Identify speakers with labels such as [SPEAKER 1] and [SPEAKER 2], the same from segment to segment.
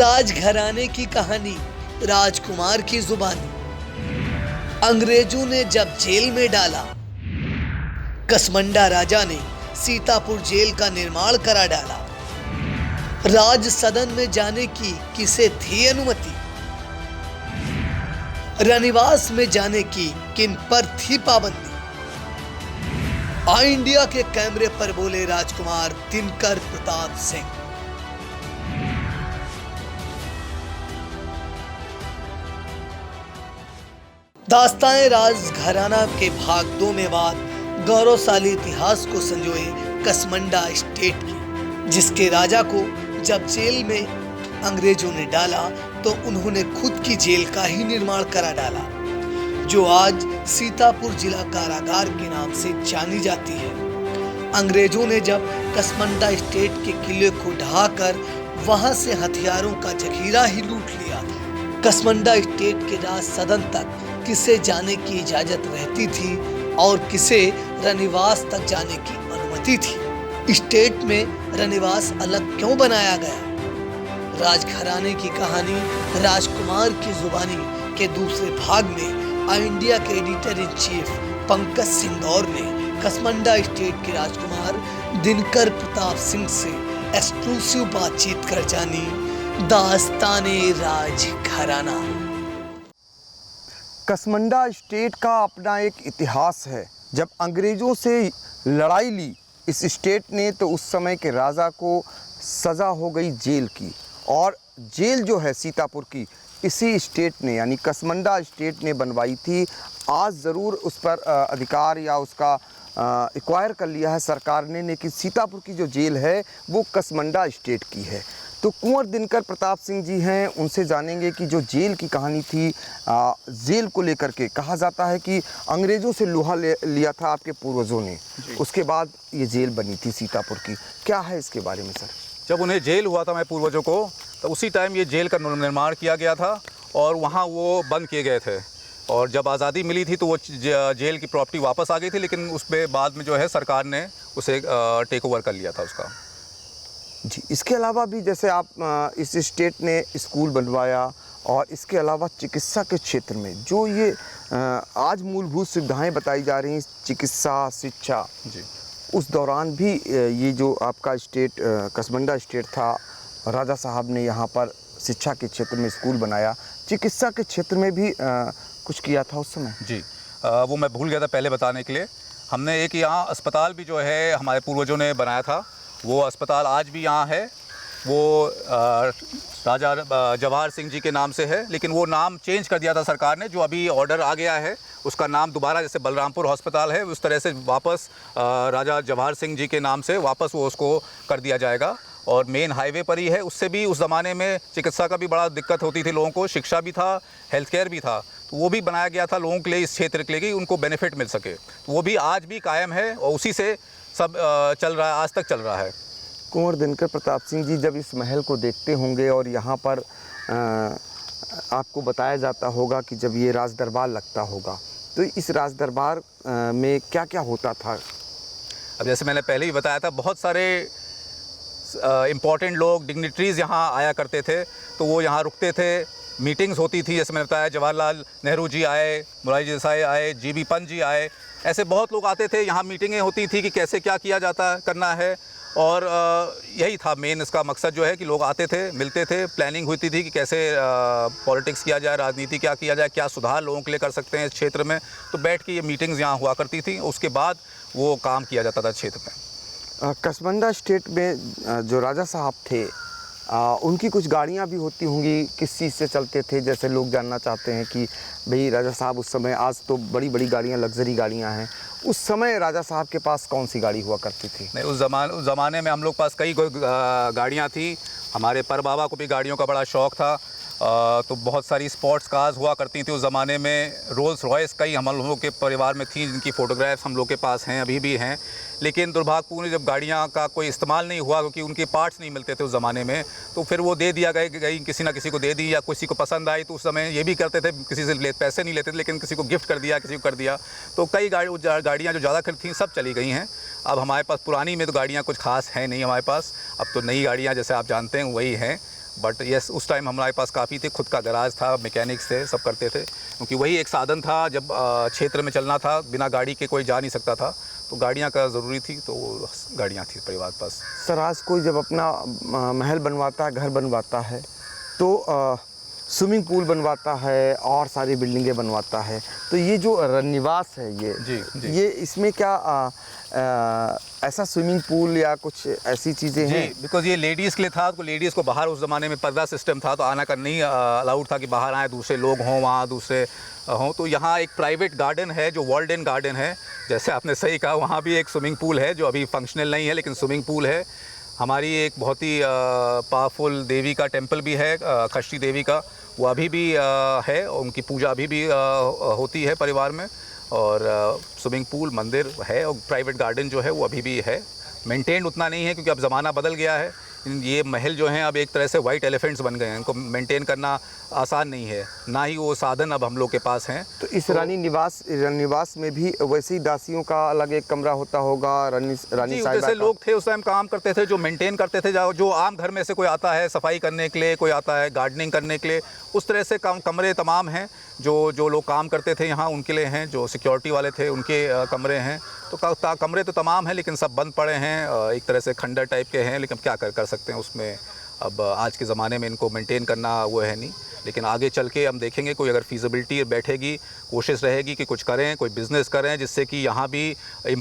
[SPEAKER 1] राजघराने की कहानी, राजकुमार की जुबानी। अंग्रेजों ने जब जेल में डाला, कसमंडा राजा ने सीतापुर जेल का निर्माण करा डाला। राज सदन में जाने की किसे थी अनुमति? रनिवास में जाने की किन पर थी पाबंदी? आई इंडिया के कैमरे पर बोले राजकुमार दिनकर प्रताप सिंह। दास्तान राजघराना के भाग 2 में बात गौरवशाली इतिहास को संजोए कसमंडा स्टेट की, जिसके राजा को जब जेल में अंग्रेजों ने डाला तो उन्होंने खुद की जेल का ही निर्माण करा डाला, जो आज सीतापुर जिला कारागार के नाम से जानी जाती है। अंग्रेजों ने जब कसमंडा स्टेट के किले को ढहाकर वहां से हथियारों का जखीरा ही लूट लिया था। कसमंडा स्टेट के राज सदन तक किसे जाने की इजाजत रहती थी और किसे रनिवास तक जाने की अनुमति थी? स्टेट में रनिवास अलग क्यों बनाया गया? राजघराने की कहानी, राजकुमार की जुबानी के दूसरे भाग में आई इंडिया के editor in chief Pankaj Singh दौर ने कसमंडा स्टेट के राजकुमार दिनकर प्रताप सिंह से एक्सक्लूसिव बातचीत कर जानी दास्ताने राजघराना।
[SPEAKER 2] कसमंडा स्टेट का अपना एक इतिहास है। जब अंग्रेज़ों से लड़ाई ली इस स्टेट ने तो उस समय के राजा को सज़ा हो गई जेल की, और जेल जो है सीतापुर की इसी स्टेट ने यानी कसमंडा स्टेट ने बनवाई थी। आज ज़रूर उस पर अधिकार या उसका एक्वायर कर लिया है सरकार ने, लेकिन सीतापुर की जो जेल है वो कसमंडा स्टेट की है। तो कुंवर दिनकर प्रताप सिंह जी हैं, उनसे जानेंगे कि जो जेल की कहानी थी, जेल को लेकर के कहा जाता है कि अंग्रेज़ों से लोहा लिया था आपके पूर्वजों ने, उसके बाद ये जेल बनी थी सीतापुर की। क्या है इसके बारे में सर?
[SPEAKER 3] जब उन्हें जेल हुआ था हमारे पूर्वजों को, तो उसी टाइम ये जेल का निर्माण किया गया था और वहाँ वो बंद किए गए थे। और जब आज़ादी मिली थी तो वो जेल की प्रॉपर्टी वापस आ गई थी, लेकिन उस पर बाद में जो है सरकार ने उसे टेक ओवर कर लिया था उसका।
[SPEAKER 2] जी, इसके अलावा भी जैसे आप इस स्टेट ने स्कूल बनवाया, और इसके अलावा चिकित्सा के क्षेत्र में जो ये आज मूलभूत सुविधाएं बताई जा रही हैं, चिकित्सा, शिक्षा, जी, उस दौरान भी ये जो आपका स्टेट कसमंडा स्टेट था, राजा साहब ने यहाँ पर शिक्षा के क्षेत्र में स्कूल बनाया, चिकित्सा के क्षेत्र में भी कुछ किया था उस समय।
[SPEAKER 3] जी, वो मैं भूल गया था पहले बताने के लिए। हमने एक यहाँ अस्पताल भी जो है हमारे पूर्वजों ने बनाया था, वो अस्पताल आज भी यहाँ है। वो राजा जवाहर सिंह जी के नाम से है, लेकिन वो नाम चेंज कर दिया था सरकार ने। जो अभी ऑर्डर आ गया है उसका नाम दोबारा, जैसे बलरामपुर हॉस्पिटल है उस तरह से वापस राजा जवाहर सिंह जी के नाम से वापस वो उसको कर दिया जाएगा। और मेन हाईवे पर ही है। उससे भी उस ज़माने में चिकित्सा का भी बड़ा दिक्कत होती थी लोगों को, शिक्षा भी था, हेल्थ केयर भी था, तो वो भी बनाया गया था लोगों के लिए, इस क्षेत्र के लिए, कि उनको बेनिफिट मिल सके। तो वो भी आज भी कायम है और उसी से सब चल रहा है, आज तक चल रहा है।
[SPEAKER 2] कुंवर दिनकर प्रताप सिंह जी जब इस महल को देखते होंगे और यहाँ पर आपको बताया जाता होगा कि जब ये राज दरबार लगता होगा, तो इस राज दरबार में क्या क्या होता था?
[SPEAKER 3] अब जैसे मैंने पहले ही बताया था, बहुत सारे इम्पॉर्टेंट लोग, डिग्निटरीज़ यहाँ आया करते थे, तो वो यहाँ रुकते थे, मीटिंग्स होती थी। जैसे मैंने बताया जवाहरलाल नेहरू जी आए, मोरारजी देसाई आए, जीबी पंत जी आए, ऐसे बहुत लोग आते थे। यहाँ मीटिंगें होती थी कि कैसे क्या किया जाता करना है, और यही था मेन इसका मकसद जो है कि लोग आते थे, मिलते थे, प्लानिंग होती थी कि कैसे पॉलिटिक्स किया जाए, राजनीति क्या किया जाए, क्या सुधार लोगों के लिए कर सकते हैं इस क्षेत्र में। तो बैठ के ये मीटिंग्स यहाँ हुआ करती थी, उसके बाद वो काम किया जाता था क्षेत्र में।
[SPEAKER 2] कसमंडा स्टेट में जो राजा साहब थे, उनकी कुछ गाड़ियाँ भी होती होंगी, किस चीज़ से चलते थे? जैसे लोग जानना चाहते हैं कि भाई राजा साहब उस समय, आज तो बड़ी बड़ी गाड़ियाँ, लग्जरी गाड़ियाँ हैं, उस समय राजा साहब के पास कौन सी गाड़ी हुआ करती थी?
[SPEAKER 3] नहीं, उस ज़माने में हम लोग पास कई गाड़ियाँ थी। हमारे पर बाबा को भी गाड़ियों का बड़ा शौक़ था, तो बहुत सारी स्पोर्ट्स कार्स हुआ करती थी उस ज़माने में। रोल्स रॉयस कई हम लोगों के परिवार में थी, जिनकी फ़ोटोग्राफ्स हम लोग के पास हैं, अभी भी हैं। लेकिन दुर्भाग्यपूर्ण जब गाड़ियाँ का कोई इस्तेमाल नहीं हुआ, क्योंकि उनके पार्ट्स नहीं मिलते थे उस ज़माने में, तो फिर वो दे दिया गई, किसी ना किसी को दे दी, या किसी को पसंद आई तो उस समय ये भी करते थे, किसी से पैसे नहीं लेते थे, लेकिन किसी को गिफ्ट कर दिया, किसी को कर दिया। तो कई गाड़ियाँ जो ज़्यादा थीं सब चली गई हैं। अब हमारे पास पुरानी में तो गाड़ियाँ कुछ खास हैं नहीं हमारे पास। अब तो नई गाड़ियाँ जैसे आप जानते हैं वही हैं। बट यस, उस टाइम हमारे पास काफ़ी थे, खुद का गराज था, मैकेनिक्स थे, सब करते थे, क्योंकि वही एक साधन था। जब क्षेत्र में चलना था, बिना गाड़ी के कोई जा नहीं सकता था, तो गाड़ियाँ का ज़रूरी थी, तो गाड़ियाँ थी परिवार के पास।
[SPEAKER 2] सर, आज कोई जब अपना महल बनवाता है, घर बनवाता है, तो स्विमिंग पूल बनवाता है और सारी बिल्डिंगें बनवाता है, तो ये जो रनिवास है ये इसमें क्या ऐसा स्विमिंग पूल या कुछ ऐसी चीज़ें हैं?
[SPEAKER 3] बिकॉज ये लेडीज़ के लिए था, तो लेडीज़ को बाहर उस ज़माने में पर्दा सिस्टम था, तो आना का नहीं अलाउड था कि बाहर आए, दूसरे लोग हों वहाँ, दूसरे हों। तो यहाँ एक प्राइवेट गार्डन है जो वॉल्ड इन गार्डन है, जैसे आपने सही कहा, वहाँ भी एक स्विमिंग पूल है जो अभी फंक्शनल नहीं है, लेकिन स्विमिंग पूल है। हमारी एक बहुत ही पावरफुल देवी का टेम्पल भी है, खष्टी देवी का, वो अभी भी है, उनकी पूजा अभी भी होती है परिवार में। और स्विमिंग पूल, मंदिर है, और प्राइवेट गार्डन जो है वो अभी भी है। मेंटेन उतना नहीं है क्योंकि अब ज़माना बदल गया है। ये महल जो हैं अब एक तरह से वाइट एलिफेंट्स बन गए हैं, इनको मेंटेन करना आसान नहीं है, ना ही वो साधन अब हम लोग के पास हैं।
[SPEAKER 2] तो इस रानी निवास में भी वैसे ही दासियों का अलग एक कमरा होता होगा? रानी साहिबा
[SPEAKER 3] जैसे लोग थे उस टाइम काम करते थे, जो मेंटेन करते थे, जो आम घर में से कोई आता है सफाई करने के लिए, कोई आता है गार्डनिंग करने के लिए, उस तरह से कमरे तमाम हैं। जो लोग काम करते थे यहाँ उनके लिए हैं, जो सिक्योरिटी वाले थे उनके कमरे हैं। तो कमरे तो तमाम हैं, लेकिन सब बंद पड़े हैं, एक तरह से खंडर टाइप के हैं, लेकिन क्या कर सकते हैं उसमें। अब आज के ज़माने में इनको मेंटेन करना वो है नहीं, लेकिन आगे चल के हम देखेंगे कोई अगर फिजिबिलिटी बैठेगी, कोशिश रहेगी कि कुछ करें, कोई बिज़नेस करें, जिससे कि यहाँ भी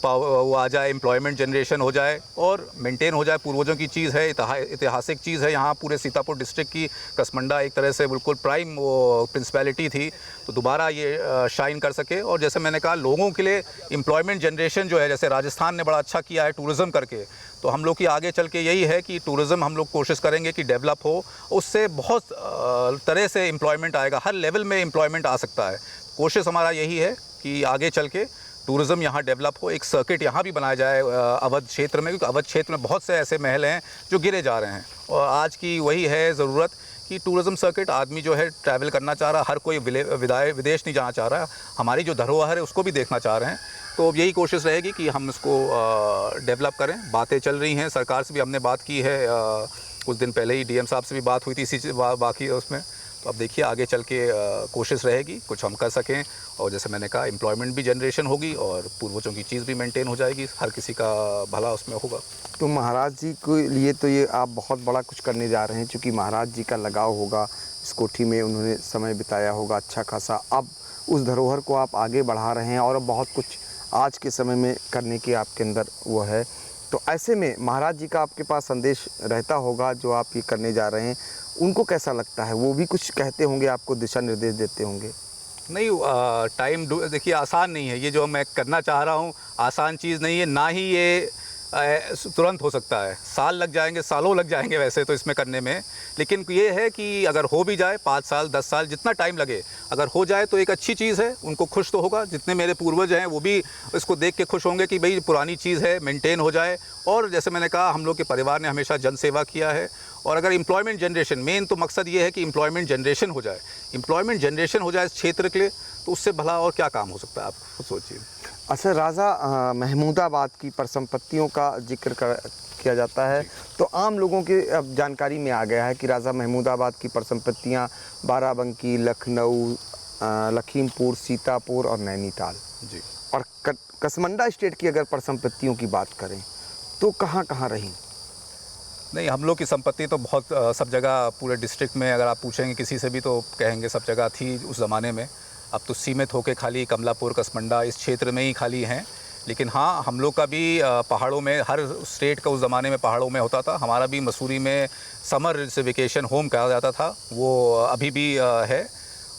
[SPEAKER 3] वो आ जाए, एम्प्लॉयमेंट जनरेशन हो जाए और मेंटेन हो जाए। पूर्वजों की चीज़ है, ऐतिहासिक चीज़ है। यहाँ पूरे सीतापुर डिस्ट्रिक्ट की कसमंडा एक तरह से बिल्कुल प्राइम वो प्रिंसिपैलिटी थी, तो दोबारा ये शाइन कर सके। और जैसे मैंने कहा, लोगों के लिए एम्प्लॉयमेंट जनरेशन जो है, जैसे राजस्थान ने बड़ा अच्छा किया है टूरिज़्म करके, तो हम लोग की आगे चल के यही है कि टूरिज़्म हम लोग कोशिश करेंगे कि डेवलप हो, उससे बहुत तरह से एम्प्लॉयमेंट आएगा, हर लेवल में एम्प्लॉयमेंट आ सकता है। कोशिश हमारा यही है कि आगे चल के टूरिज़्म यहाँ डेवलप हो, एक सर्किट यहाँ भी बनाया जाए अवध क्षेत्र में, क्योंकि अवध क्षेत्र में बहुत से ऐसे महल हैं जो गिरे जा रहे हैं, और आज की वही है ज़रूरत कि टूरिज़्म सर्किट, आदमी जो है ट्रैवल करना चाह रहा है, हर कोई विदेश नहीं जाना चाह रहा है, हमारी जो धरोहर है उसको भी देखना चाह रहे हैं। तो अब यही कोशिश रहेगी कि हम इसको डेवलप करें। बातें चल रही हैं, सरकार से भी हमने बात की है, कुछ दिन पहले ही डीएम साहब से भी बात हुई थी इसी बाकी उसमें। तो अब देखिए आगे चल के कोशिश रहेगी कुछ हम कर सकें, और जैसे मैंने कहा, एम्प्लॉयमेंट भी जनरेशन होगी और पूर्वजों की चीज़ भी मेंटेन हो जाएगी, हर किसी का भला उसमें होगा।
[SPEAKER 2] तो महाराज जी के लिए तो ये आप बहुत बड़ा कुछ करने जा रहे हैं, क्योंकि महाराज जी का लगाव होगा, इस कोठी में उन्होंने समय बिताया होगा अच्छा खासा। अब उस धरोहर को आप आगे बढ़ा रहे हैं और अब बहुत कुछ आज के समय में करने की आपके अंदर वो है। तो ऐसे में महाराज जी का आपके पास संदेश रहता होगा, जो आप ये करने जा रहे हैं, उनको कैसा लगता है? वो भी कुछ कहते होंगे, आपको दिशा निर्देश देते होंगे?
[SPEAKER 3] नहीं, टाइम देखिए आसान नहीं है, ये जो मैं करना चाह रहा हूँ आसान चीज़ नहीं है, ना ही ये तुरंत हो सकता है, साल लग जाएंगे, सालों लग जाएंगे वैसे तो इसमें करने में। लेकिन ये है कि अगर हो भी जाए 5 साल 10 साल जितना टाइम लगे, अगर हो जाए तो एक अच्छी चीज़ है, उनको खुश तो होगा, जितने मेरे पूर्वज हैं वो भी इसको देख के खुश होंगे कि भाई पुरानी चीज़ है, मेंटेन हो जाए। और जैसे मैंने कहा, हम लोग के परिवार ने हमेशा जन सेवा किया है, और अगर एम्प्लॉयमेंट जनरेशन, मेन तो मकसद ये है कि एम्प्लॉयमेंट जनरेशन हो जाए, एम्प्लॉयमेंट जनरेशन हो जाए इस क्षेत्र के लिए, तो उससे भला और क्या काम हो सकता है, आप खुद सोचिए।
[SPEAKER 2] अच्छा, राजा महमूदाबाद की परिसंपत्तियों का जिक्र किया जाता है, तो आम लोगों के अब जानकारी में आ गया है कि राजा महमूदाबाद की परिसंपत्तियाँ बाराबंकी, लखनऊ, लखीमपुर, सीतापुर और नैनीताल
[SPEAKER 3] जी।
[SPEAKER 2] और कसमंडा स्टेट की अगर परिसंपत्तियों की बात करें तो कहाँ कहाँ रहीं?
[SPEAKER 3] नहीं, हम लोग की संपत्ति तो बहुत सब जगह पूरे डिस्ट्रिक्ट में अगर आप पूछेंगे किसी से भी तो कहेंगे सब जगह थी उस ज़माने में। अब तो सीमित होकर खाली कमलापुर, कसमंडा इस क्षेत्र में ही खाली हैं। लेकिन हाँ, हम लोग का भी पहाड़ों में, हर स्टेट का उस ज़माने में पहाड़ों में होता था। हमारा भी मसूरी में समर से वेकेशन होम कहा जाता था, वो अभी भी है।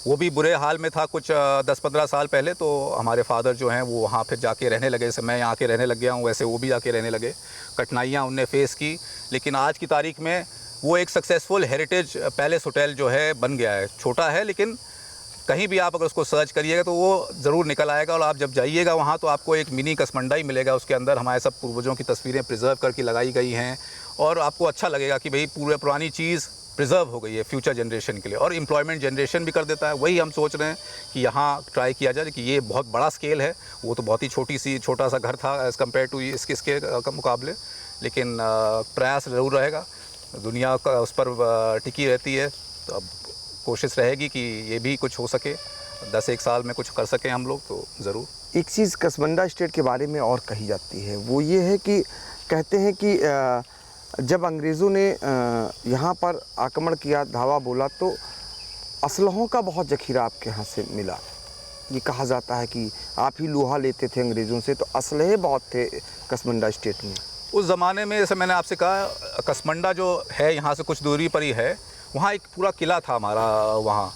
[SPEAKER 3] वो भी बुरे हाल में था कुछ 10-15 साल पहले, तो हमारे फादर जो हैं वो वहाँ फिर जाके रहने लगे। जैसे मैं यहाँ के रहने लग गया हूँ, वैसे वो भी जाके रहने लगे। कठिनाइयाँ उनने फेस की, लेकिन आज की तारीख में वो एक सक्सेसफुल हेरिटेज पैलेस होटल जो है बन गया है। छोटा है, लेकिन कहीं भी आप अगर उसको सर्च करिएगा तो वो ज़रूर निकल आएगा। और आप जब जाइएगा वहाँ तो आपको एक मिनी कसमंडा ही मिलेगा। उसके अंदर हमारे सब पूर्वजों की तस्वीरें प्रिजर्व करके लगाई गई हैं, और आपको अच्छा लगेगा कि भाई पूरे पुरानी चीज़ प्रिजर्व हो गई है फ्यूचर जनरेशन के लिए, और एम्प्लॉयमेंट जनरेशन भी कर देता है। वही हम सोच रहे हैं कि यहाँ ट्राई किया जाए कि ये बहुत बड़ा स्केल है, वो तो बहुत ही छोटा सा घर था एज़ कम्पेयर टू इसके मुकाबले, लेकिन प्रयास ज़रूर रहेगा दुनिया का उस पर टिकी रहती है। तो अब कोशिश रहेगी कि ये भी कुछ हो सके, 10 एक साल में कुछ कर सकें हम लोग तो ज़रूर।
[SPEAKER 2] एक चीज़ कसमंडा स्टेट के बारे में और कही जाती है, वो ये है कि कहते हैं कि जब अंग्रेज़ों ने यहाँ पर आक्रमण किया, धावा बोला, तो असलहों का बहुत ज़ख़ीरा आपके यहाँ से मिला। ये कहा जाता है कि आप ही लोहा लेते थे अंग्रेज़ों से, तो असलहे बहुत थे कसमंडा स्टेट में।
[SPEAKER 3] उस ज़माने में जैसे मैंने आपसे कहा, कसमंडा जो है यहाँ से कुछ दूरी पर ही है, वहाँ एक पूरा किला था हमारा वहाँ।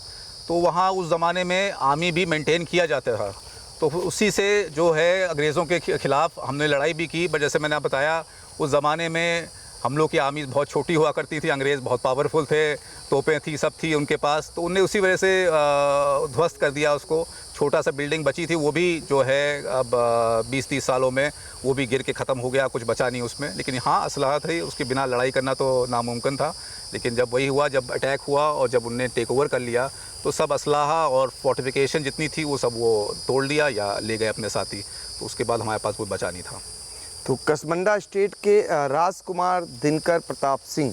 [SPEAKER 3] तो वहाँ उस ज़माने में आर्मी भी मेंटेन किया जाता था। तो उसी से जो है अंग्रेज़ों के ख़िलाफ़ हमने लड़ाई भी की। बट जैसे मैंने बताया, उस ज़माने में हम लोग की आर्मी बहुत छोटी हुआ करती थी, अंग्रेज़ बहुत पावरफुल थे, तोपें थी, सब थी उनके पास। तो उनने उसी वजह से ध्वस्त कर दिया उसको। छोटा सा बिल्डिंग बची थी, वो भी जो है अब 20-30 सालों में वो भी गिर के ख़त्म हो गया, कुछ बचा नहीं उसमें। लेकिन हाँ, असलहा थी, उसके बिना लड़ाई करना तो नामुमकिन था। लेकिन जब वही हुआ, जब अटैक हुआ और जब उनने टेक ओवर कर लिया, तो सब असलहा और फोर्टिफिकेशन जितनी थी वो सब वो तोड़ लिया या ले गए अपने साथी। तो उसके बाद हमारे पास कोई बचा नहीं था।
[SPEAKER 2] तो कसमंडा स्टेट के राजकुमार दिनकर प्रताप सिंह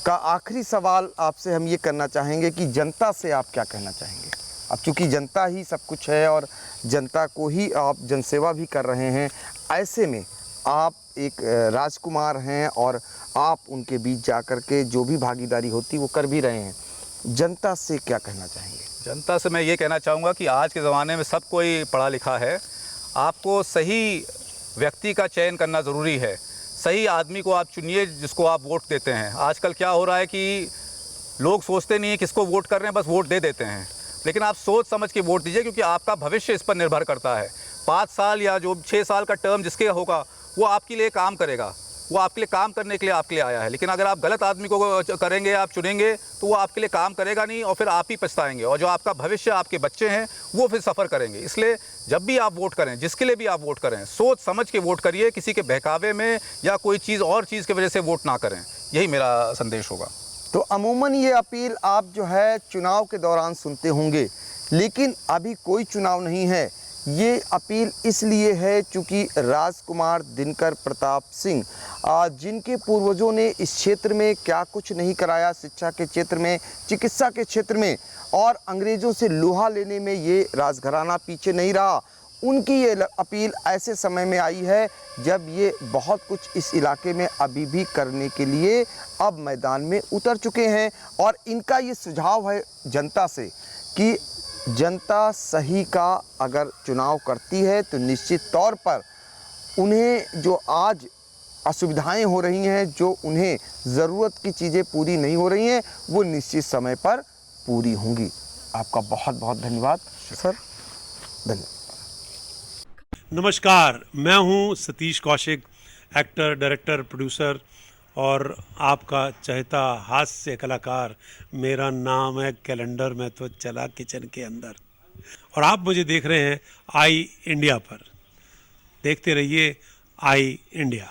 [SPEAKER 2] का आखिरी सवाल आपसे हम ये करना चाहेंगे कि जनता से आप क्या कहना चाहेंगे? अब चूँकि जनता ही सब कुछ है और जनता को ही आप जनसेवा भी कर रहे हैं, ऐसे में आप एक राजकुमार हैं और आप उनके बीच जा कर के जो भी भागीदारी होती वो कर भी रहे हैं, जनता से क्या कहना चाहेंगे?
[SPEAKER 3] जनता से मैं ये कहना चाहूँगा कि आज के ज़माने में सब कोई पढ़ा लिखा है। आपको सही व्यक्ति का चयन करना ज़रूरी है। सही आदमी को आप चुनिए जिसको आप वोट देते हैं। आजकल क्या हो रहा है कि लोग सोचते नहीं हैं किसको वोट कर रहे हैं, बस वोट दे देते हैं। लेकिन आप सोच समझ के वोट दीजिए, क्योंकि आपका भविष्य इस पर निर्भर करता है। 5 साल या जो 6 साल का टर्म जिसके होगा, वो आपके लिए काम करेगा, वो आपके लिए काम करने के लिए आपके लिए आया है। लेकिन अगर आप गलत आदमी को करेंगे, आप चुनेंगे, तो वो आपके लिए काम करेगा नहीं और फिर आप ही पछताएंगे। और जो आपका भविष्य, आपके बच्चे हैं, वो फिर सफ़र करेंगे। इसलिए जब भी आप वोट करें, जिसके लिए भी आप वोट करें, सोच समझ के वोट करिए। किसी के बहकावे में या कोई चीज़ और चीज़ की वजह से वोट ना करें। यही मेरा संदेश होगा।
[SPEAKER 2] तो अमूमन ये अपील आप जो है चुनाव के दौरान सुनते होंगे, लेकिन अभी कोई चुनाव नहीं है। ये अपील इसलिए है चूँकि राजकुमार दिनकर प्रताप सिंह, जिनके पूर्वजों ने इस क्षेत्र में क्या कुछ नहीं कराया, शिक्षा के क्षेत्र में, चिकित्सा के क्षेत्र में, और अंग्रेज़ों से लोहा लेने में ये राजघराना पीछे नहीं रहा। उनकी ये अपील ऐसे समय में आई है जब ये बहुत कुछ इस इलाके में अभी भी करने के लिए अब मैदान में उतर चुके हैं। और इनका ये सुझाव है जनता से कि जनता सही का अगर चुनाव करती है तो निश्चित तौर पर उन्हें जो आज असुविधाएं हो रही हैं, जो उन्हें ज़रूरत की चीज़ें पूरी नहीं हो रही हैं, वो निश्चित समय पर पूरी होंगी। आपका बहुत बहुत धन्यवाद सर। धन्यवाद।
[SPEAKER 4] नमस्कार, मैं हूं Satish Kaushik, actor, director, producer और आपका चहेता हास्य कलाकार। मेरा नाम है कैलेंडर, मैं तो चला किचन के अंदर। और आप मुझे देख रहे हैं आई इंडिया पर। देखते रहिए आई इंडिया।